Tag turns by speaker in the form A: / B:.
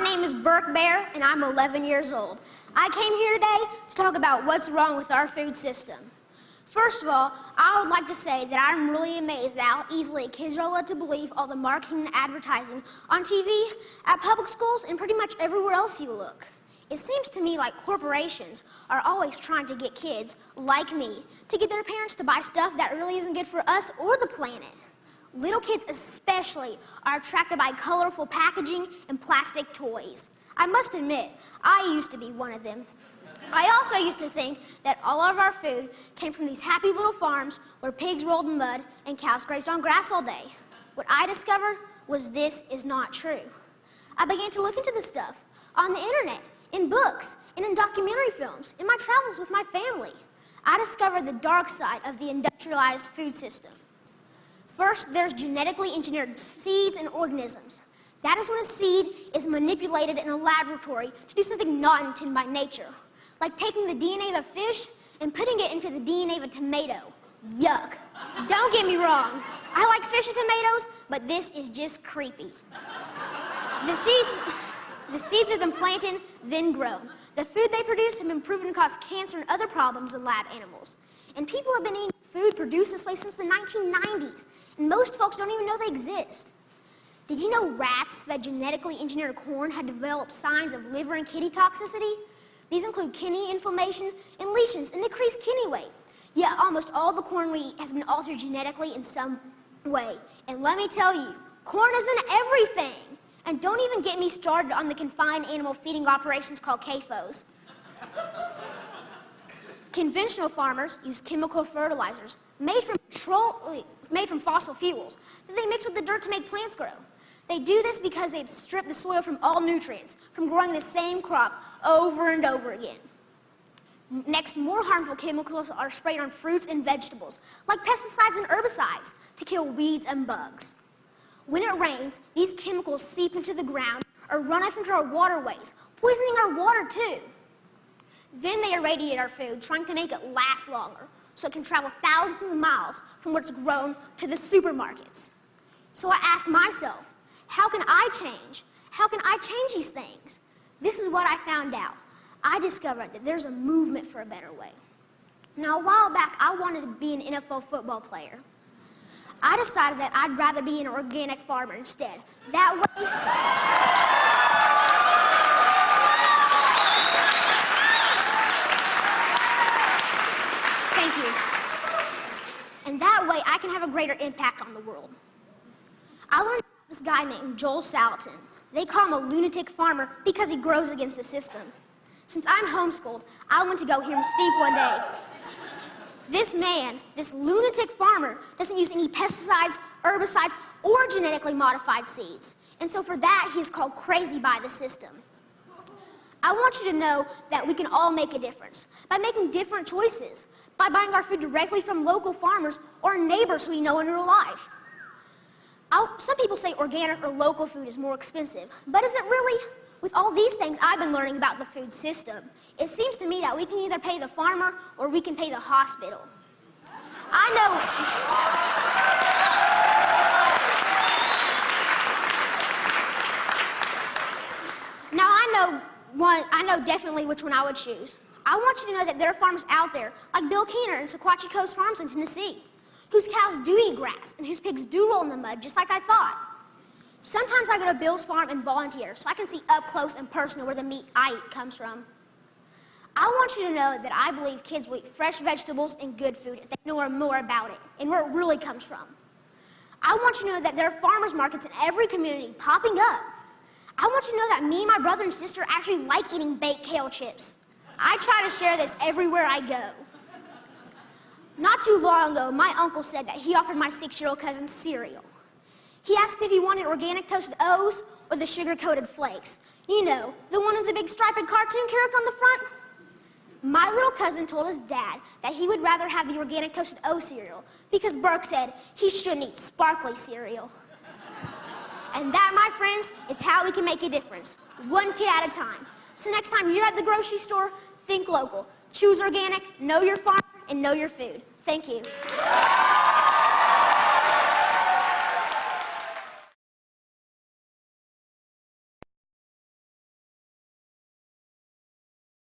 A: name is Birke Baehr, and I'm 11 years old. I came here today to talk about what's wrong with our food system. First of all, I would like to say that I'm really amazed at how easily kids are led to believe all the marketing and advertising on TV, at public schools, and pretty much everywhere else you look. It seems to me like corporations are always trying to get kids, like me, to get their parents to buy stuff that really isn't good for us or the planet. Little kids especially are attracted by colorful packaging and plastic toys. I must admit, I used to be one of them. I also used to think that all of our food came from these happy little farms where pigs rolled in mud and cows grazed on grass all day. What I discovered was this is not true. I began to look into this stuff on the internet, in books, and in documentary films, in my travels with my family. I discovered the dark side of the industrialized food system. First, there's genetically engineered seeds and organisms. That is when a seed is manipulated in a laboratory to do something not intended by nature, like taking the DNA of a fish and putting it into the DNA of a tomato. Yuck. Don't get me wrong. I like fish and tomatoes, but this is just creepy. The seeds are then planted, then grown. The food they produce have been proven to cause cancer and other problems in lab animals. And people have been eating food produced this way since the 1990s, and most folks don't even know they exist. Did you know rats that genetically engineered corn had developed signs of liver and kidney toxicity? These include kidney inflammation and lesions and decreased kidney weight. Yet almost all the corn we eat has been altered genetically in some way. And let me tell you, corn isn't everything. And don't even get me started on the confined animal feeding operations called CAFOs. Conventional farmers use chemical fertilizers made from fossil fuels that they mix with the dirt to make plants grow. They do this because they've stripped the soil from all nutrients from growing the same crop over and over again. Next, more harmful chemicals are sprayed on fruits and vegetables, like pesticides and herbicides, to kill weeds and bugs. When it rains, these chemicals seep into the ground or run off into our waterways, poisoning our water too. Then they irradiate our food, trying to make it last longer, so it can travel thousands of miles from where it's grown to the supermarkets. So I asked myself, how can I change? How can I change these things? This is what I found out. I discovered that there's a movement for a better way. Now, a while back, I wanted to be an NFL football player. I decided that I'd rather be an organic farmer instead. That way, thank you. And that way, I can have a greater impact on the world. I learned about this guy named Joel Salatin. They call him a lunatic farmer because he grows against the system. Since I'm homeschooled, I went to go hear him speak one day. This man, this lunatic farmer, doesn't use any pesticides, herbicides, or genetically modified seeds. And so for that, he's called crazy by the system. I want you to know that we can all make a difference by making different choices, by buying our food directly from local farmers or neighbors who we know in real life. Some people say organic or local food is more expensive, but is it really? With all these things I've been learning about the food system, it seems to me that we can either pay the farmer or we can pay the hospital. I know definitely which one I would choose. I want you to know that there are farmers out there, like Bill Keener and Sequatchie Coast Farms in Tennessee, whose cows do eat grass and whose pigs do roll in the mud, just like I thought. Sometimes I go to Bill's farm and volunteer so I can see up close and personal where the meat I eat comes from. I want you to know that I believe kids will eat fresh vegetables and good food if they know more about it and where it really comes from. I want you to know that there are farmers markets in every community popping up. I want you to know that me and my brother and sister actually like eating baked kale chips. I try to share this everywhere I go. Not too long ago, my uncle said that he offered my 6-year-old cousin cereal. He asked if he wanted organic toasted O's or the sugar-coated flakes. You know, the one with the big striped cartoon character on the front. My little cousin told his dad that he would rather have the organic toasted O cereal because Birke said he shouldn't eat sparkly cereal. And that, my friends, is how we can make a difference, one kid at a time. So next time you're at the grocery store, think local. Choose organic, know your farm, and know your food. Thank you.